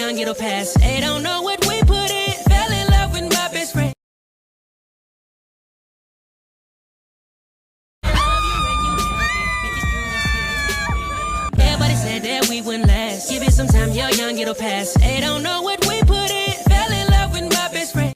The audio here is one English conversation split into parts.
young, it'll pass. They don't know what we put in. Fell in love with my best friend. Everybody said that we wouldn't last. Give it some time, you're young, it'll pass. They don't know what we put in. Fell in love with my best friend.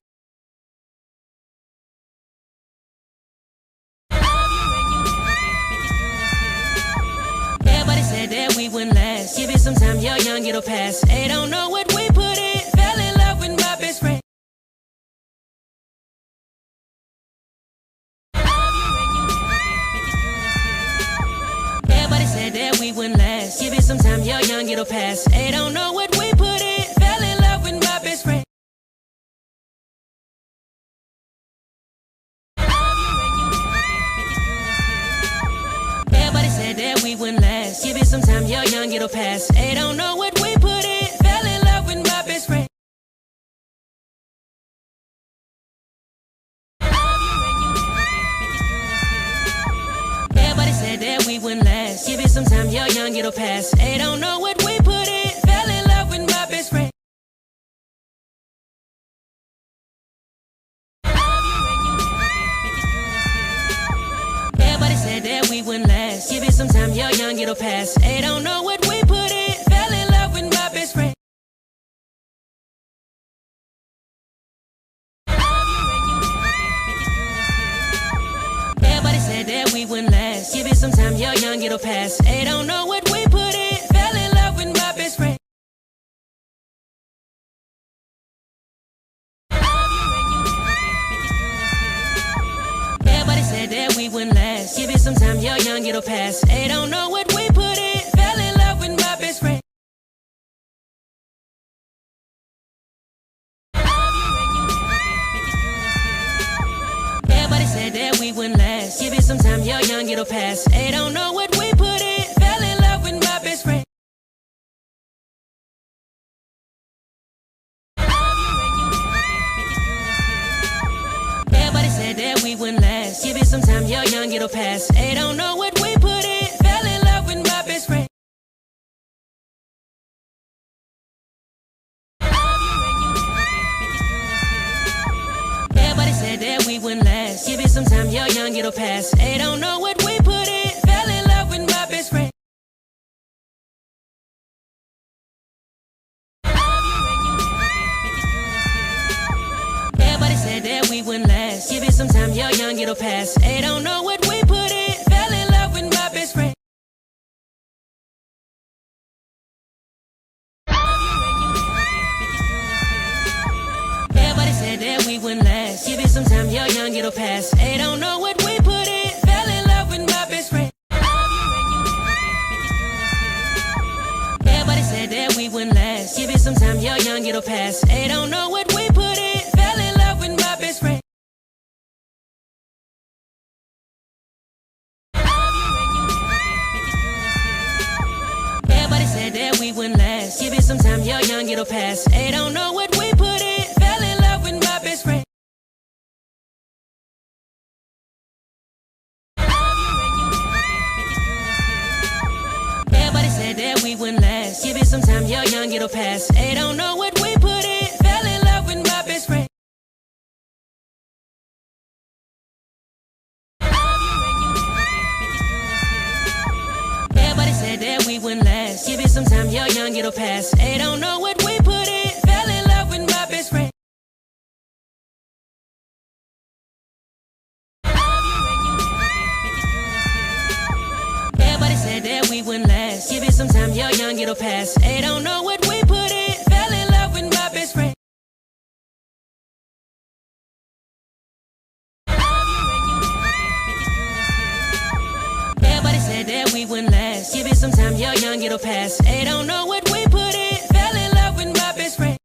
Everybody said that we wouldn't last. Give it some time, you're young, it'll pass. They don't know what we put in. Fell in love with my best friend. Everybody said that we wouldn't last. Give it some time, you're young, it'll pass. They don't know what we put in. Fell in love with my best friend. Everybody said that we wouldn't last. Give it some time, you're young, it'll pass. They don't know what we put in. Fell in love with my best friend. Everybody said that we wouldn't last. Give it some time, you're young, it'll pass. They don't know what we put in. Fell in love with my best friend. Everybody said that we wouldn't last. Give it some time, you're young, it'll pass. They don't know what we put in. Fell in love with my best friend. Everybody said that we wouldn't last. Give it some time, you're young, it'll pass. They don't know what we put in. Fell in love with my best friend. Everybody said that we wouldn't last. Give it some time, you're young, it'll pass. They don't know what we put in. Fell in love with my best friend. Everybody said that we wouldn't last. Give it some time, you're young, it'll pass. They don't know what we put in. Fell in love with my best friend. Everybody said that we wouldn't last. Give it some time, you're young, it'll pass. They don't know what we put in. Fell in love with my best friend. Everybody said that we wouldn't last. Give it some time, you're young, it'll pass. They don't know what we put in. Fell in love with my best friend. Everybody said that we wouldn't last. Give it some time, you're young, it'll pass. They don't know what we put in. Fell in love with my best friend. Everybody said that we wouldn't last. Give it some time, you're young, it'll pass. They don't know what we put in. Fell in love with my best friend. Everybody said that we wouldn't last. Give it some time, you're young, it'll pass. They don't know what we put in. Fell in love with my best friend. Everybody said that we wouldn't last. Give it some time, you're young, it'll pass. They don't know what we put in. Fell in love with my best friend. Everybody said that we wouldn't last. Give it some time, you're young, it'll pass. They don't know what we put in. Fell in love with my best friend. Everybody said that we wouldn't last. Give it some time, you're young, it'll pass. They don't know what we put in. Fell in love with my best friend. Everybody said that we wouldn't last. Give it some time, you're young, it'll pass. They don't know what we put in. Fell in love with my best friend. Everybody said that we wouldn't last. Give it some time, you're young, it'll pass. They don't know what we put in. Fell in love with my best friend.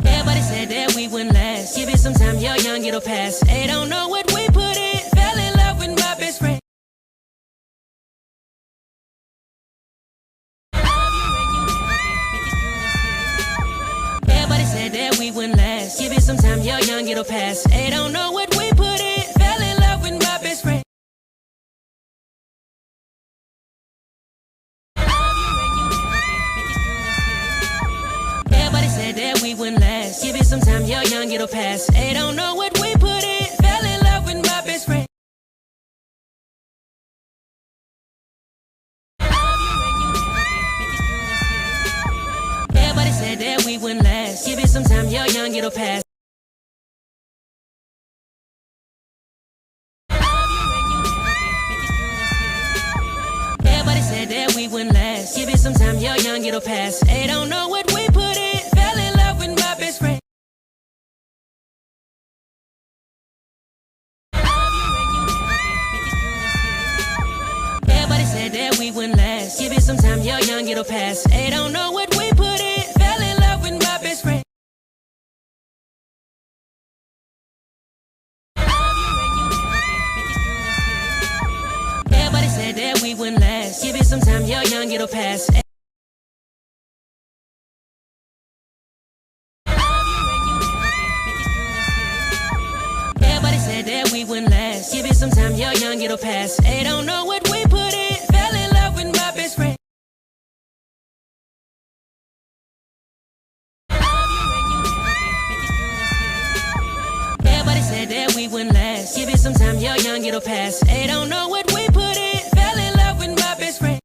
Everybody said that we wouldn't last. Give it some time, you're young, it'll pass. They don't know what we put in. Fell in love with my best friend. Everybody said that we wouldn't last. Give it some time, you're young, it'll pass. They don't know what we put in. Fell in love with my best friend. some time, you're young, it'll pass. They don't know what we put in. Fell in love with my best friend. Everybody said that we wouldn't last. Give it some time, you're young, it'll pass. Everybody said that we wouldn't last. Give it some time, you're young, it'll pass. They don't know what we put in. Fell in love with my best friend. Everybody said that we wouldn't last. Give it some time, you're young, it'll pass. They don't know what we put in. Fell in love with my best friend. Everybody said that we wouldn't last. Give it some time, you're young, it'll pass. Everybody said that we wouldn't last. Give it some time, you're young, it'll pass. They don't know what we put in. Fell in love with my best friend. Everybody said that we wouldn't last. Give it some time, you're young, it'll pass. They don't know what we put in. Fell in love with my best friend.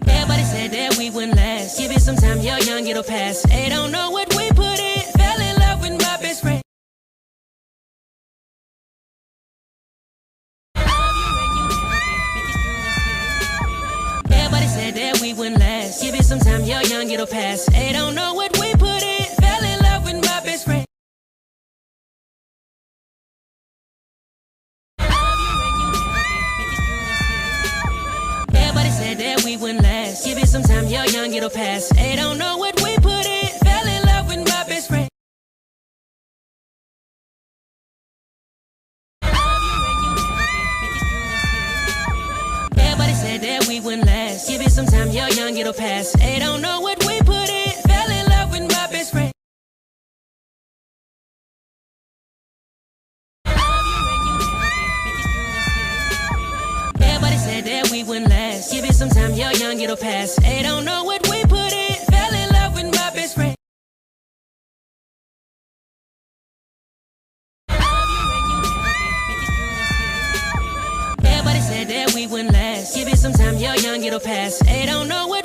Everybody said that we wouldn't last. Give it some time, you're young, it'll pass. They don't know what we put in. Fell in love with my best friend. Everybody said that we wouldn't last. Give it some time, you're young, it'll pass. They don't know what we put in. Fell in love with my best friend. Everybody said that we wouldn't last. Give it some time, you're young, it'll pass. They don't know what we put in. Fell in love with my best friend. Everybody said that we wouldn't last. Give it some time, you're young, it'll pass. They don't know what we put in. Fell in love with my best friend. Everybody said that we wouldn't last. Give it some time, you're young, it'll pass. They don't know what we put in. Fell in love with my best friend. Everybody said that we wouldn't last. Give it some time, you're young, it'll pass. They don't know what